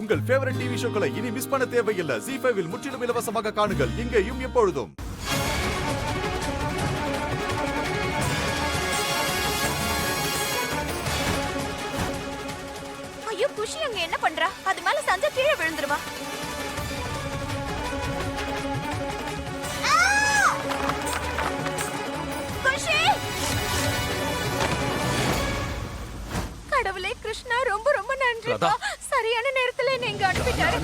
உங்கள் favourite TV ஷோக்களை இனி miss பண்ண தேவையில்லை. ZEE5 இல் முற்றிலும் இலவசமாக காணுங்கள். இங்கேயும் எப்பொழுதும். ஐயோ, குஷி அங்க என்ன பண்றா? அது மேல சஞ்சய் கீழே விழுந்துருவா. குஷி! கடவுளே கிருஷ்ணா, ரொம்ப ரொம்ப நன்றி. சரியான நேரத்துல நீங்க அனுப்பிட்டாரு.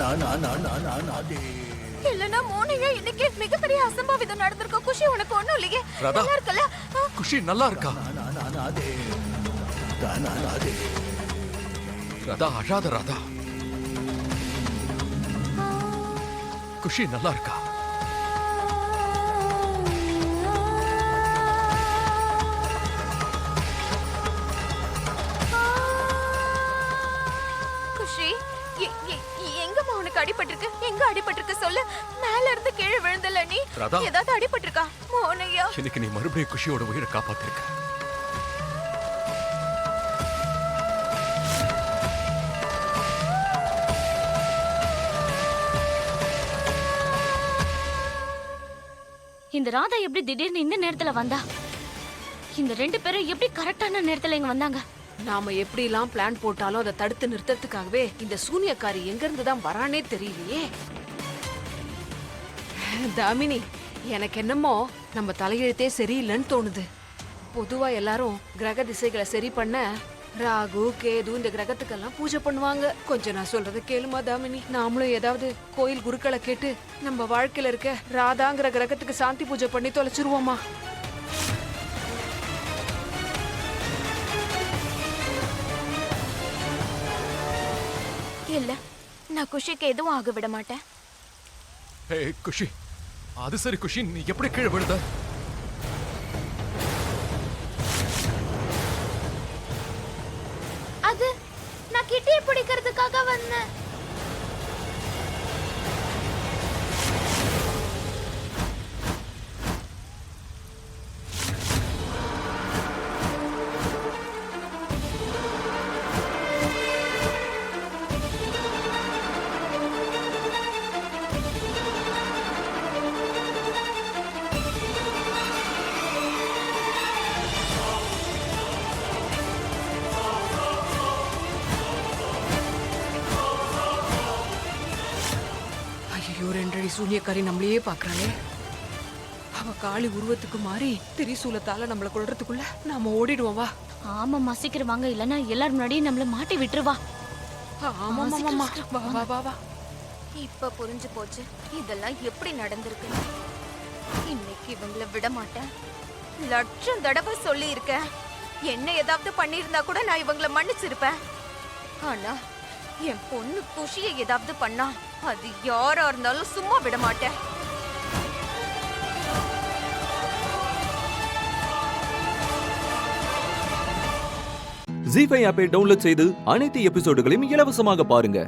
இல்லனா மோனியா இன்னைக்கு மிகப்பெரிய அசம்பாவிதம் நடந்திருக்கும். குஷி உனக்கு ஒண்ணும் இல்லையே? நல்லா இருக்கல? குஷி நல்லா இருக்கா? ராதா அழாத ராதா. குஷி நல்லா இருக்கா? குஷி, எங்கம்மா உனக்கு அடிபட்டிருக்கு? எங்க அடிபட்டிருக்கு சொல்லு. மேல இருந்து கீழே விழுந்தல நீ. ஏதாவது அடிபட்டிருக்கா? மோனியா, இன்னைக்கு நீ மறுபடியும் குஷியோட உயிரை காப்பாத்திருக்க. இந்த ராதா எப்படி திடீர்னு இந்த நேரத்துல வந்தா? இந்த ரெண்டு பேரும் எப்படி கரெக்டான நேரத்துல இங்க வந்தாங்க? நாம எப்படி எல்லாம் பிளான் போட்டாலும் அதை தடுத்து நிறுத்தறதுக்காகவே இந்த சூனியக்காரி எங்க இருந்து தான் வரானே தெரியலையே. தாமினி, எனக்கு என்னமோ நம்ம தலையெழுத்தே சரியில்லைன்னு தோணுது. பொதுவா எல்லாரும் கிரக திசைகளை சரி பண்ண ராகு கேது இந்த கிரகத்துக்கெல்லாம் பூஜை பண்ணுவாங்க. கொஞ்சம் நான் சொல்றத கேளுமா தாமினி. நாமளும் ஏதாவது கோயில் குருக்களை கேட்டு நம்ம வாழ்க்கையில இருக்க ராதாங்கிற கிரகத்துக்கு சாந்தி பூஜை பண்ணி தொலைச்சிருவோமா? இல்ல, நான் குஷிக்கு எதுவும் ஆக விட மாட்டேன். குஷி, அது சரி குஷி, நீ எப்படி கீழே விழுந்த? அது நான் கிட்டியை பிடிக்கிறதுக்காக வந்தேன். ரெண்டடி சூனியக்காரி நம்மளையே பாக்குறாளே. அவ காளி உருவத்துக்கு மாறி திரிசூலத்தால நம்மள கொல்றதுக்குள்ள நாம ஓடிடுவோம். வா. ஆமாம்மா, சீக்கிரம் வாங்க, இல்லைன்னா எல்லாரும் முன்னாடியே நம்மள மாட்டி விட்டுருவா. ஆமா. இப்ப புரிஞ்சு போச்சு இதெல்லாம் எப்படி நடந்திருக்கு. இன்னைக்கு இவங்கள விட மாட்டேன். லட்சம் தடவை சொல்லி இருக்கேன். என்ன ஏதாவது பண்ணிருந்தா கூட நான் இவங்கள மன்னிச்சிருப்பேன். ஆனா என் பொண்ணு குஷியை ஏதாவது பண்ணா அது யாரா இருந்தாலும் சும்மா விட மாட்டேன். ZEE5 ஆப்பை டவுன்லோட் செய்து அனைத்து எபிசோடுகளையும் இலவசமாக பாருங்க.